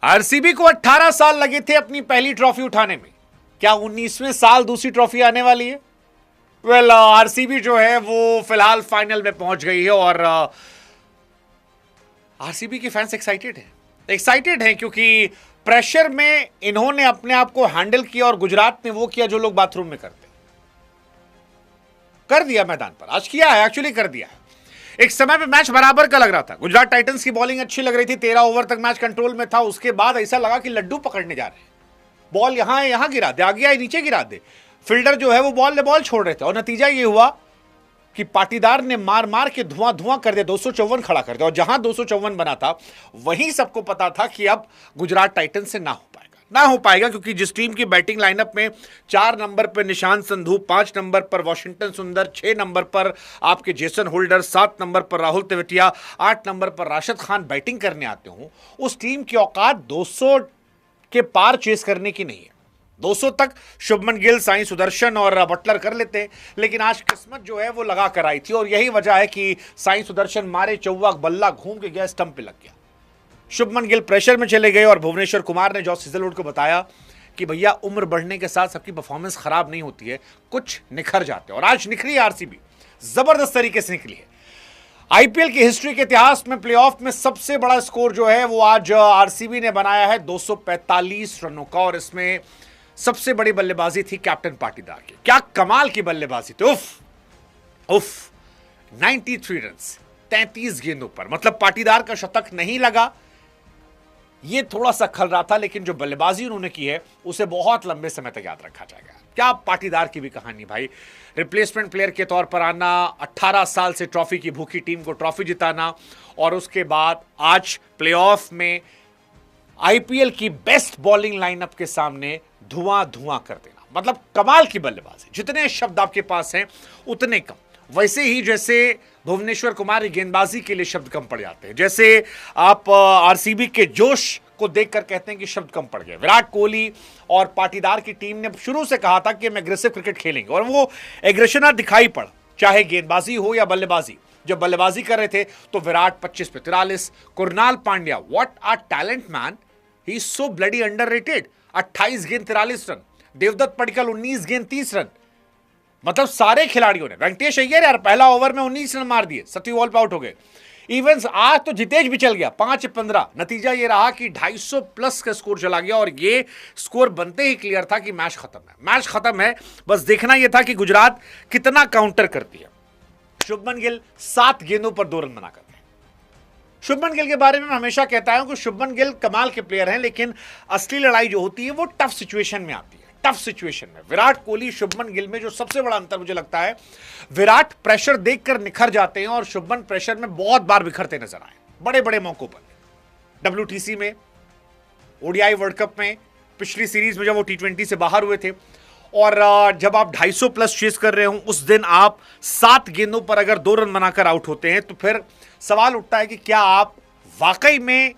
RCB को 18 साल लगे थे अपनी पहली ट्रॉफी उठाने में। क्या 19वें साल दूसरी ट्रॉफी आने वाली है? वेल, आरसीबी जो है वो फिलहाल फाइनल में पहुंच गई है और आरसीबी के फैंस एक्साइटेड हैं क्योंकि प्रेशर में इन्होंने अपने आप को हैंडल किया और गुजरात ने वो किया जो लोग बाथरूम में करते, कर दिया मैदान पर। आज किया है, एक्चुअली कर दिया है। एक समय पे मैच बराबर का लग रहा था, गुजरात टाइटंस की बॉलिंग अच्छी लग रही थी, 13 ओवर तक मैच कंट्रोल में था। उसके बाद ऐसा लगा कि लड्डू पकड़ने जा रहे हैं, बॉल यहां है यहां गिरा दे, आगे आई नीचे गिरा दे। फील्डर जो है वो बॉल छोड़ रहे थे और नतीजा ये हुआ कि पाटीदार ने मार मार के धुआं कर दिया, 254 खड़ा कर दिया। और जहां 254 बना था वहीं सबको पता था कि अब गुजरात टाइटंस से ना हो पाएगा क्योंकि जिस टीम की बैटिंग लाइनअप में 4 नंबर पर निशांत संधू, 5 नंबर पर वॉशिंगटन सुंदर, 6 नंबर पर आपके जेसन होल्डर, 7 नंबर पर राहुल तेवतिया, 8 नंबर पर राशिद खान बैटिंग करने आते हों, उस टीम की औकात 200 के पार चेस करने की नहीं है। 200 तक शुभमन गिल, साई सुदर्शन और बटलर कर लेते, लेकिन आज किस्मत जो है वो लगा कर आई थी और यही वजह है कि साई सुदर्शन मारे चौवा, बल्ला घूम के गया, स्टंप पे लग गया। शुभमन गिल प्रेशर में चले गए और भुवनेश्वर कुमार ने जॉस हेजलवुड को बताया कि भैया उम्र बढ़ने के साथ सबकी परफॉर्मेंस खराब नहीं होती है, कुछ निखर जाते हैं। और आज निखरी आरसीबी, जबरदस्त तरीके से निकली है। आईपीएल की हिस्ट्री के इतिहास में प्लेऑफ में सबसे बड़ा स्कोर जो है वो आज आरसीबी ने बनाया है 245 रनों का, और इसमें सबसे बड़ी बल्लेबाजी थी कैप्टन पाटीदार की। क्या कमाल की बल्लेबाजी थी, उफ 93 रन 33 गेंदों पर। मतलब पाटीदार का शतक नहीं लगा, ये थोड़ा सा खल रहा था, लेकिन जो बल्लेबाजी उन्होंने की है उसे बहुत लंबे समय तक याद रखा जाएगा। क्या पाटीदार की भी कहानी भाई, रिप्लेसमेंट प्लेयर के तौर पर आना, 18 साल से ट्रॉफी की भूखी टीम को ट्रॉफी जिताना, और उसके बाद आज प्लेऑफ में आईपीएल की बेस्ट बॉलिंग लाइनअप के सामने धुआं कर देना। मतलब कमाल की बल्लेबाजी। जितने शब्द आपके पास हैं उतने कम। वैसे ही जैसे भुवनेश्वर कुमार की गेंदबाजी के लिए शब्द कम पड़ जाते हैं, जैसे आप आरसीबी के जोश को देखकर कहते हैं कि शब्द कम पड़ गए। विराट कोहली और पाटीदार की टीम ने शुरू से कहा था कि हम एग्रेसिव क्रिकेट खेलेंगे, और वो एग्रेशन आज दिखाई पड़ा, चाहे गेंदबाजी हो या बल्लेबाजी। जब बल्लेबाजी कर रहे थे तो विराट 25 पे 43, Krunal Pandya, what a talent man, he is so bloody underrated, 28 गेंद 43 रन। देवदत्त पडिक्कल 19 गेंद 30 रन। मतलब सारे खिलाड़ियों ने, वेंकटेश अय्यर यार पहला ओवर में 19 रन मार दिए, 7वीं बॉल पे आउट हो गए। इवेंस आज तो जितेश भी चल गया 5-15। नतीजा ये रहा कि 250 प्लस का स्कोर चला गया, और ये स्कोर बनते ही क्लियर था कि मैच खत्म है। बस देखना यह था कि गुजरात कितना काउंटर करती है। शुभमन गिल 7 गेंदों पर 2 रन बना करते हैं। शुभमन गिल के बारे में मैं हमेशा कहता हूं कि शुभमन गिल कमाल के प्लेयर हैं, लेकिन असली लड़ाई जो होती है वो टफ सिचुएशन में आती है। टफ सिचुएशन में विराट कोहली शुभमन गिल में जो सबसे बड़ा अंतर मुझे लगता है, विराट प्रेशर देखकर निखर जाते हैं और शुभमन प्रेशर में बहुत बार बिखरते नजर आए, बड़े बड़े मौकों पर। WTC में, ओडीआई वर्ल्ड कप में, पिछली सीरीज में जब वो T20 से बाहर हुए थे, और जब आप 250 प्लस चेस कर रहे हो, उस दिन आप 7 गेंदों पर अगर 2 रन बनाकर आउट होते हैं, तो फिर सवाल उठता है कि क्या आप वाकई में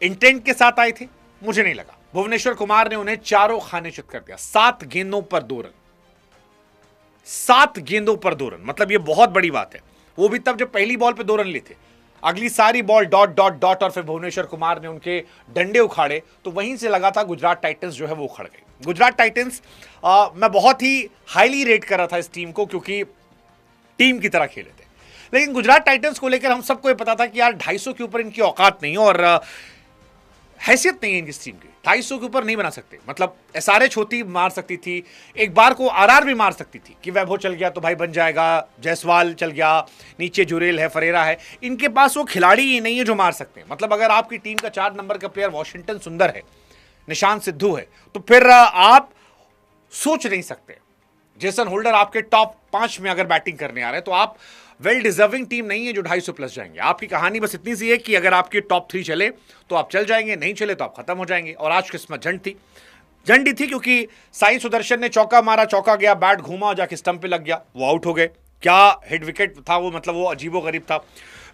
इंटेंट के साथ आए थे? मुझे नहीं लगा। भुवनेश्वर कुमार ने उन्हें चारों खाने चित कर दिया। 7 गेंदों पर 2 रन, 7 गेंदों पर 2 रन, मतलब यह बहुत बड़ी बात है। वो भी तब जब पहली बॉल पे 2 रन लिए थे। अगली सारी बॉल डॉट और फिर भुवनेश्वर कुमार ने उनके डंडे उखाड़े, तो वहीं से लगा था गुजरात टाइटंस जो है वो उखड़ गई। गुजरात टाइटंस मैं बहुत ही हाईली रेट कर रहा था इस टीम को, क्योंकि टीम की तरह खेले थे। लेकिन गुजरात टाइटंस को लेकर हम सबको ये पता था कि यार 250 के ऊपर इनकी औकात नहीं है और हैसियत नहीं है इनकी टीम की। 250 के ऊपर नहीं बना सकते। मतलब एसआरएच होती, मार सकती थी, एक बार को आरआर भी मार सकती थी कि वैभव चल गया तो भाई बन जाएगा, जायसवाल चल गया, नीचे जुरेल है, फरेरा है। इनके पास वो खिलाड़ी ही नहीं है जो मार सकते हैं। मतलब अगर आपकी टीम का 4 नंबर का प्लेयर वॉशिंगटन सुंदर है, निशांत सिद्धू है, तो फिर आप सोच नहीं सकते। जेसन होल्डर आपके टॉप 5 में अगर बैटिंग करने आ रहे हैं, तो आप वेल डिजर्विंग टीम नहीं है जो 250 प्लस जाएंगे। आपकी कहानी बस इतनी सी है कि अगर आपके टॉप 3 चले तो आप चल जाएंगे, नहीं चले तो आप खत्म हो जाएंगे। और आज किस्मत झंडी थी क्योंकि साई सुदर्शन ने चौका मारा, चौका गया, बैट घूमा, जाके स्टंप पे लग गया, वो आउट हो गए। क्या हिट विकेट था वो, मतलब वो अजीबो गरीब था।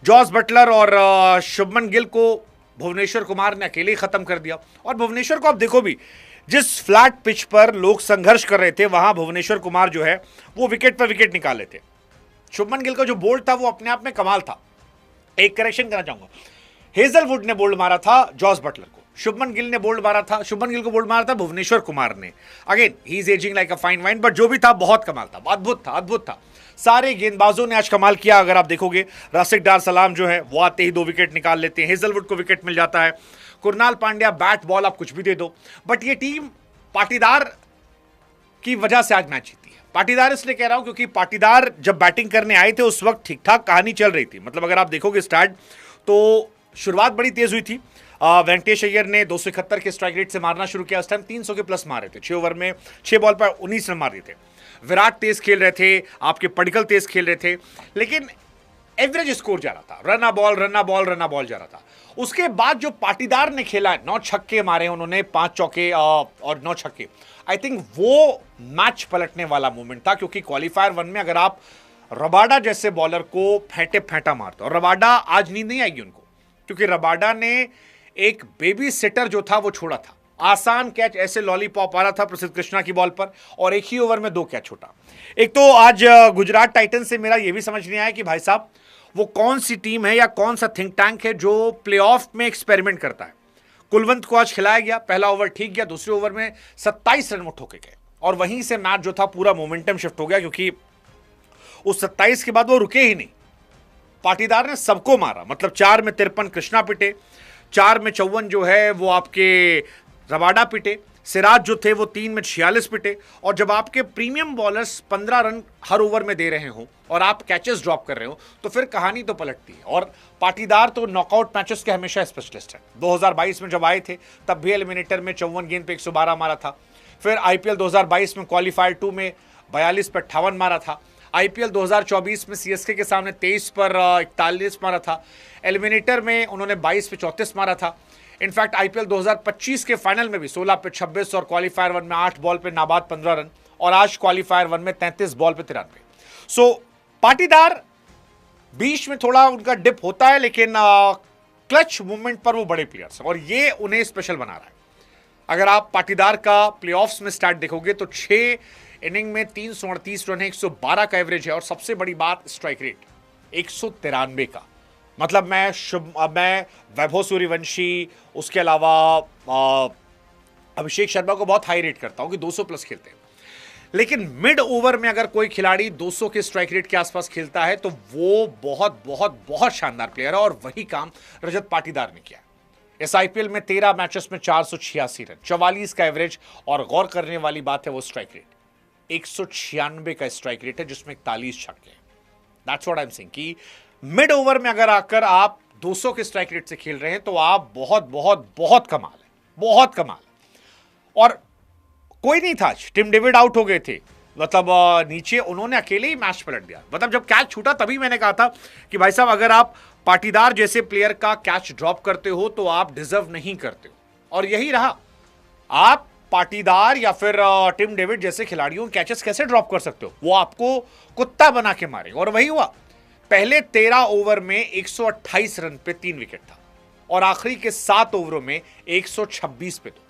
जॉस बटलर और शुभमन गिल को भुवनेश्वर कुमार ने अकेले ही खत्म कर दिया। और भुवनेश्वर को आप देखो भी, जिस फ्लैट पिच पर लोग संघर्ष कर रहे थे, वहां भुवनेश्वर कुमार जो है वो विकेट पर विकेट निकाले थे। शुभमन गिल का जो बोल्ड था वो अपने आप में कमाल था। एक करेक्शन करना चाहूंगा, हेजलवुड ने बोल्ड मारा था जॉस बटलर को, शुभमन गिल ने बोल्ड मारा था, शुभमन गिल को बोल्ड मारा था भुवनेश्वर कुमार ने। Again he is ageing like a fine wine, but जो भी था बहुत कमाल था, अद्भुत था, अद्भुत था। सारे गेंदबाजों ने आज कमाल किया। अगर आप देखोगे राशिक डार सलाम जो है वो आते ही 2 विकेट निकाल लेते हैं, हेजलवुड को विकेट मिल जाता है, कुरनाल पांड्या बैट बॉल आप कुछ भी दे दो, बट ये टीम पाटीदार की वजह से आज मैच जीती है। पाटीदार इसलिए कह रहा हूं क्योंकि पाटीदार जब बैटिंग करने आए थे उस वक्त ठीक ठाक कहानी चल रही थी। मतलब अगर आप देखोगे स्टार्ट तो शुरुआत बड़ी तेज हुई थी। वेंकटेश अय्यर ने 271 के स्ट्राइक रेट से मारना शुरू किया। उस टाइम 300 के प्लस मारे थे, 6 ओवर में 6 बॉल पर 19 रन मार दिए थे। विराट तेज खेल रहे थे, आपके पडिक्कल तेज खेल रहे थे, लेकिन एवरेज स्कोर जा रहा था, run ball run ball run ball जा रहा था। उसके बाद जो पाटीदार ने खेला है, 9 छक्के मारे उन्होंने, 5 चौके और 9 छक्के, आई थिंक वो मैच पलटने वाला मोमेंट था। क्योंकि क्वालिफायर 1 में अगर आप रबाडा जैसे बॉलर को फेंटे फेंटा मारते, और रबाडा आज नींद नहीं आएगी उनको, क्योंकि रबाडा ने एक बेबी सिटर जो था वो छोड़ा था। आसान कैच, ऐसे लॉलीपॉप आ रहा था प्रसिद्ध कृष्णा की बॉल पर, और एक ही ओवर में 2 कैच छोटा। एक तो आज गुजरात टाइटंस से मेरा यह भी समझ नहीं आया कि भाई साहब वो कौन सी टीम है या कौन सा थिंक टैंक है जो प्लेऑफ में एक्सपेरिमेंट करता है। कुलवंत को आज खिलाया गया, पहला ओवर ठीक गया, दूसरे ओवर में 27 रन वो ठोके गए, और वहीं से मैच जो था पूरा मोमेंटम शिफ्ट हो गया, क्योंकि उस 27 के बाद वो रुके ही नहीं। पाटीदार ने सबको मारा, मतलब 4 में 53 कृष्णा पिटे, 4 में 54 जो है वो आपके रबाडा पिटे, सिराज जो थे वो 3 में 46 पिटे। और जब आपके प्रीमियम बॉलर्स 15 रन हर ओवर में दे रहे हो और आप कैचेस ड्रॉप कर रहे हो, तो फिर कहानी तो पलटती है। और पाटीदार तो नॉकआउट मैचेस के हमेशा स्पेशलिस्ट है। 2022 में जब आए थे तब भी एलिमिनेटर में 54 गेंद पे 112 मारा था। फिर आईपीएल 2022 में क्वालिफायर 2 में 42 पर 58 मारा था। आईपीएल 2024 में सीएसके के सामने 23 पर 41 मारा था। एलिमिनेटर में उन्होंने 22 पे 34 मारा था। इनफैक्ट आईपीएल 2025 के फाइनल में भी 16 पे 26 और क्वालिफायर 1 में 8 बॉल पे नाबाद 15 रन, और आज क्वालिफायर 1 में 33 बॉल पे 93। सो पाटीदार बीच में थोड़ा उनका डिप होता है, लेकिन क्लच मूवमेंट पर वो बड़े प्लेयर्स हैं और ये उन्हें स्पेशल बना रहा है। अगर आप पाटीदार का प्लेऑफ्स में स्टार्ट देखोगे तो 6 इनिंग में 338 रन है, 112 का एवरेज है, और सबसे बड़ी बात स्ट्राइक रेट 193 का। मतलब मैं वैभव सूर्यवंशी, उसके अलावा अभिषेक शर्मा को बहुत हाई रेट करता हूं कि 200 प्लस खेलते हैं, लेकिन मिड ओवर में अगर कोई खिलाड़ी 200 के स्ट्राइक रेट के आसपास खेलता है तो वो बहुत बहुत बहुत शानदार प्लेयर है, और वही काम रजत पाटीदार ने किया। इस आईपीएल में 13 मैचेस में 486 रन, 44 का एवरेज, और गौर करने वाली बात है वो स्ट्राइक रेट 196 का स्ट्राइक रेट है, जिसमें 41 छक्के हैं। That's what I am saying कि मिड ओवर में अगर आकर आप 200 के स्ट्राइक रेट से खेल रहे हैं तो आप बहुत बहुत बहुत कमाल है, बहुत कमाल। और कोई नहीं था, टिम डेविड आउट हो गए थे, मतलब नीचे उन्होंने अकेले ही मैच पलट दिया। मतलब जब कैच छूटा तभी मैंने कहा था कि भाई साहब अगर आप पाटीदार जैसे प्लेयर का कैच ड्रॉप करते हो तो आप डिजर्व नहीं करते हो, और यही रहा। आप पाटीदार या फिर टिम डेविड जैसे खिलाड़ियों कैचेस कैसे ड्रॉप कर सकते हो, वो आपको कुत्ता बना के मारे, और वही हुआ। पहले 13 ओवर में 128 रन पे 3 विकेट था, और आखिरी के 7 ओवरों में 126 पे 2।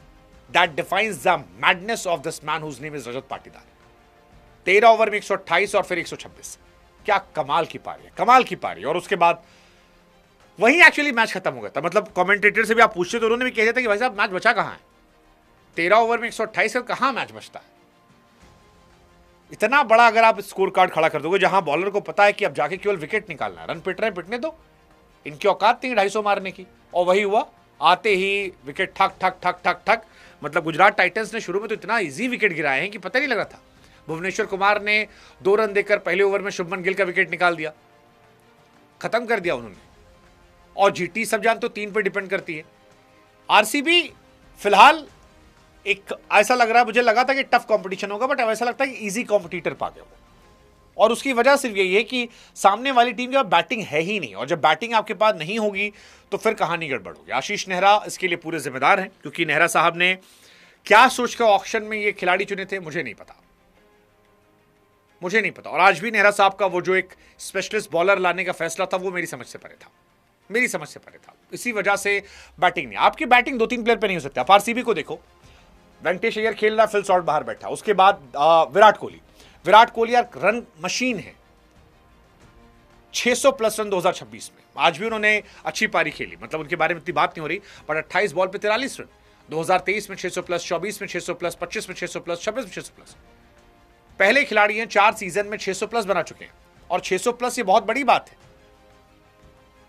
That defines the madness of this man whose name is Rajat Patidar. 13 over में 128 और फिर 126, क्या कमाल की पारी है, कमाल की पारी। और उसके बाद वहीं एक्चुअली मैच खत्म हो गया था। मतलब कमेंटेटर से भी आप पूछते तो उन्होंने भी कह दिया था कि भाई साहब मैच बचा कहां है, 13 ओवर में 128 कहां मैच बचता है। इतना बड़ा अगर आप स्कोर कार्ड खड़ा कर दोगे जहां बॉलर को पता है कि अब जाके केवल विकेट निकालना है, रन पिट रहे हैं पिटने दो, इनकी औकात नहीं 250 मारने की, और वही हुआ। आते ही विकेट ठक ठक ठक ठक ठक। मतलब गुजरात टाइटंस ने शुरू में तो इतना इजी विकेट गिराए हैं कि पता नहीं लगा था। भुवनेश्वर कुमार ने 2 रन देकर पहले ओवर में शुभमन गिल का विकेट निकाल दिया, खत्म कर दिया उन्होंने। और जीटी सब जान तो 3 पे डिपेंड करती है। आरसीबी फिलहाल एक ऐसा लग रहा है, मुझे लगा था कि टफ कंपटीशन होगा, बट अब ऐसा लगता है कि इजी कॉम्पिटिटर पा गया वो, और उसकी वजह सिर्फ यही है कि सामने वाली टीम के पास बैटिंग है ही नहीं, और जब बैटिंग आपके पास नहीं होगी तो फिर कहानी गड़बड़ होगी। आशीष नेहरा इसके लिए पूरे जिम्मेदार हैं, क्योंकि नेहरा साहब ने क्या सोचकर ऑक्शन में ये खिलाड़ी चुने थे मुझे नहीं पता, मुझे नहीं पता। और आज भी नेहरा साहब का वो जो एक स्पेशलिस्ट बॉलर लाने का फैसला था वो मेरी समझ से परे था, मेरी समझ से परे था। इसी वजह से बैटिंग नहीं, आपकी बैटिंग 2-3 प्लेयर पे नहीं हो सकती। आप आरसीबी को देखो, वेंकटेश अय्यर खेल रहा, फिल शॉट बाहर बैठा, उसके बाद विराट कोहली यार रन मशीन है, 600 प्लस रन 2026 में, आज भी उन्होंने अच्छी पारी खेली, मतलब उनके बारे में इतनी बात नहीं हो रही, बट 28 बॉल पे 43 रन। 2023 में 600 प्लस, 24 में 600 प्लस, 25 में 600 प्लस, 26 में 600 प्लस। पहले खिलाड़ी हैं 4 सीजन में 600 प्लस बना चुके हैं, और 600 प्लस ये बहुत बड़ी बात है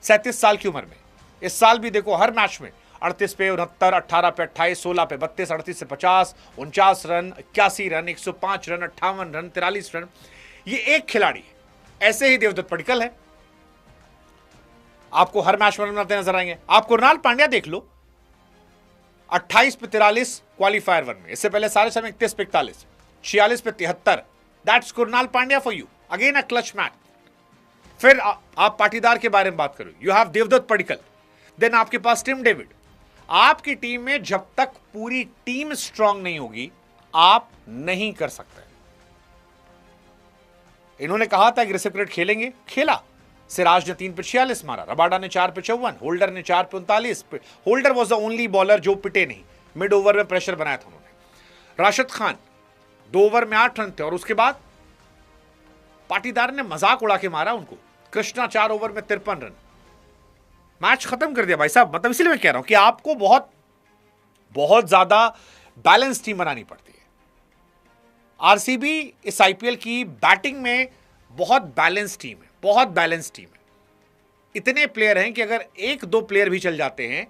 37 साल की उम्र में। इस साल भी देखो हर मैच में 38 पे 69, 18 पे 28, 16 पे 32, 38 से 50, 49 run, 81 run, 105 run, 58 run, 43 run. ये एक खिलाड़ी है। ऐसे ही देवदत्त पडिक्कल है, आपको हर मैच में बनाते नजर आएंगे। आप कुणाल पांड्या देख लो, 28 पे 43 क्वालिफायर वन में, इससे पहले सारे समय 31 पे 41, 46 पे 73। That's Kunal Pandya for you, again a clutch match. फिर आप पाटीदार के बारे में बात करो, you have Devdutt Padikkal, then आपके पास टिम डेविड। आपकी टीम में जब तक पूरी टीम स्ट्रांग नहीं होगी, आप नहीं कर सकते। इन्होंने कहा था एग्रेसिव क्रिकेट खेलेंगे, खेला। सिराज ने 3 पे 46 मारा, रबाडा ने 4 पे 54, होल्डर ने 4 पे 39। Holder was the only bowler जो पिटे नहीं, मिड ओवर में प्रेशर बनाया था उन्होंने। राशिद खान 2 ओवर में 8 रन थे, और उसके बाद पाटीदार ने मजाक उड़ा के मारा उनको। कृष्णा 4 ओवर में 53 रन, मैच खत्म कर दिया भाई साहब। मतलब इसलिए मैं कह रहा हूं कि आपको बहुत बहुत ज्यादा बैलेंस टीम बनानी पड़ती है। आरसीबी इस आईपीएल की बैटिंग में बहुत बैलेंस टीम है, बहुत बैलेंस टीम है। इतने प्लेयर हैं कि अगर 1-2 प्लेयर भी चल जाते हैं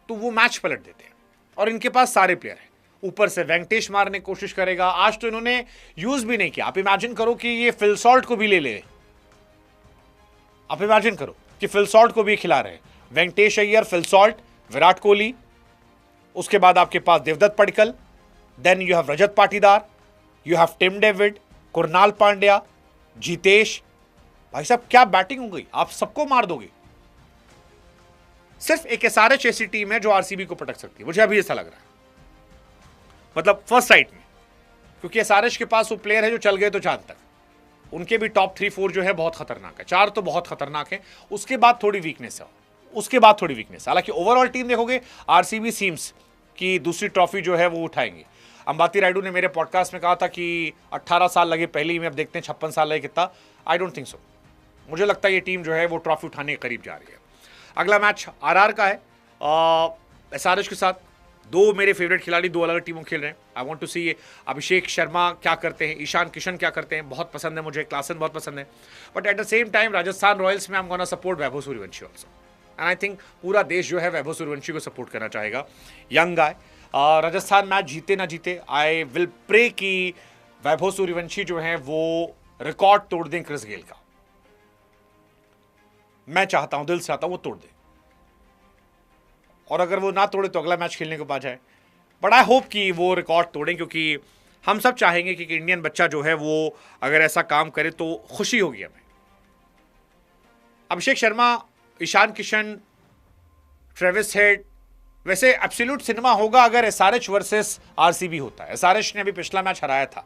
तो वो मैच पलट देते हैं, और इनके पास सारे प्लेयर हैं। ऊपर से वेंकटेश मारने की कोशिश करेगा, आज तो इन्होंने यूज भी नहीं किया। आप इमेजिन करो कि ये फिल सॉल्ट को भी ले ले, आप इमेजिन करो कि फिल सॉल्ट को भी खिला रहे हैं। वेंकटेश अय्यर, फिल सॉल्ट, विराट कोहली, उसके बाद आपके पास Devdutt Padikkal, then you have Rajat Patidar, you have Tim David, Krunal Pandya, Jitesh. भाई साहब क्या बैटिंग हो गई, आप सबको मार दोगे। सिर्फ एक एसआरएच ऐसी टीम है जो आरसीबी को पटक सकती है, मुझे अभी ऐसा लग रहा है, मतलब फर्स्ट साइड में, क्योंकि एसआरएच के पास वो प्लेयर है जो चल गए तो चांद तक। उनके भी टॉप 3-4 जो है बहुत खतरनाक है, 4 तो बहुत खतरनाक है, उसके बाद थोड़ी वीकनेस है, उसके बाद थोड़ी वीकनेस। हालांकि ओवरऑल टीम देखोगे आरसीबी सीम्स की दूसरी ट्रॉफी जो है वो उठाएंगे। अंबाती रायडू ने मेरे पॉडकास्ट में कहा था कि 18 साल लगे पहले ही में, अब देखते हैं 56 साल लगे कितना। आई डोंट थिंक सो, मुझे लगता है ये टीम जो है वो ट्रॉफी उठाने के करीब जा रही है। अगला मैच आरआर का है एसआरएच के साथ। 2 मेरे फेवरेट खिलाड़ी 2 अलग टीमों खेल रहे हैं। आई वांट टू सी ये अभिषेक शर्मा क्या करते हैं, ईशान किशन क्या करते हैं, बहुत पसंद है मुझे, क्लासन बहुत पसंद है। But at the same time Rajasthan Royals में I am gonna support Vaibhav Suryavanshi also, and I think पूरा देश जो है वैभव सूर्यवंशी को सपोर्ट करना चाहेगा। यंग गाय, राजस्थान मैच जीते ना जीते, आई विल प्रे कि वैभव सूर्यवंशी जो है वो रिकॉर्ड तोड़ दें क्रिस गेल का। मैं चाहता हूं, दिल से चाहता हूं वो तोड़ दे, और अगर वो ना तोड़े तो अगला मैच खेलने को पा जाए। बट आई होप कि वो रिकॉर्ड तोड़ें, क्योंकि हम सब चाहेंगे कि इंडियन बच्चा जो है वो अगर ऐसा काम करे तो खुशी होगी हमें। अभिषेक शर्मा, ईशान किशन, ट्रेविस हेड, वैसे एब्सोल्यूट सिनेमा होगा अगर एसआरएच वर्सेस आरसीबी होता है। एसआरएच ने अभी पिछला मैच हराया था,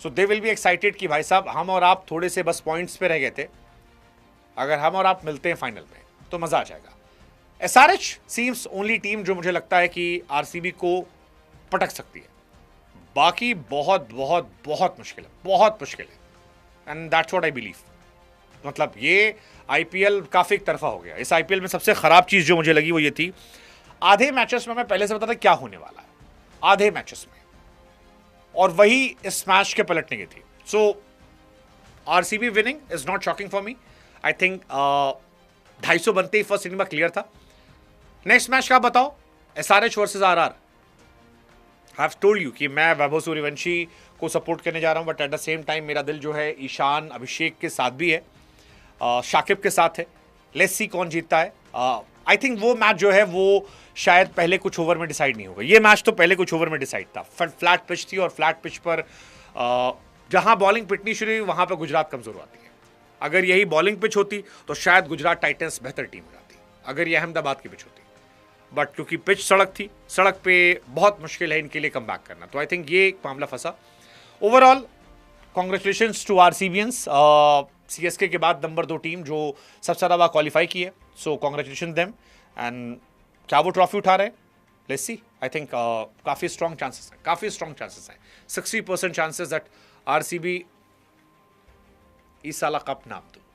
सो दे विल बी एक्साइटेड कि भाई साहब हम और आप थोड़े से बस पॉइंट्स पे रह गए थे, अगर हम और आप मिलते हैं फाइनल में तो मजा आ जाएगा। एसआरएच सीम्स ओनली टीम जो मुझे लगता है कि आरसीबी को पटक सकती है, बाकी बहुत बहुत बहुत मुश्किल है, बहुत मुश्किल है, and that's what I believe. मतलब ये आईपीएल काफी एक तरफा हो गया। इस आईपीएल में सबसे खराब चीज जो मुझे लगी वो ये थी, आधे मैचेस में मैं पहले से पता था क्या होने वाला है, आधे मैचेस में, और वही इस मैच के पलटने की थी। So RCB winning is not shocking for me. I think 250 बनते ही फर्स्ट इनिंग में क्लियर था। नेक्स्ट मैच का बताओ, SRH versus RR. I have told you कि मैं वैभव सूर्यवंशी को सपोर्ट करने जा रहा हूं, but at the same time मेरा दिल जो है ईशान, अभिषेक के साथ भी है, शाकिब के साथ है। लेट्स सी कौन जीतता है। आई थिंक वो मैच जो है वो शायद पहले कुछ ओवर में डिसाइड नहीं होगा। ये मैच तो पहले कुछ ओवर में डिसाइड था। फ्लैट पिच थी, और फ्लैट पिच पर जहां बॉलिंग पिटनी शुरू हुई वहां पर गुजरात कमजोर आती है। अगर यही बॉलिंग पिच होती तो शायद गुजरात टाइटंस बेहतर टीम हो जाती, अगर ये अहमदाबाद की पिच होती। बट क्योंकि पिच सड़क थी, सड़क पे बहुत मुश्किल है इनके लिए कम बैक करना, तो आई थिंक ये एक मामला फंसा। ओवरऑल कॉन्ग्रेचुलेशंस टू आरसीबियंस, सीएसके के बाद नंबर 2 टीम जो सबसे ज़्यादा बार क्वालिफाई की है, सो कॉन्ग्रेचुलेशन देम। एंड क्या वो ट्रॉफी उठा रहे हैं, लेट्स सी। आई थिंक काफ़ी स्ट्रॉन्ग चांसेस हैं, काफ़ी स्ट्रॉन्ग चांसेस हैं। 60% चांसेस दैट आरसीबी इस साल कप नाम दो।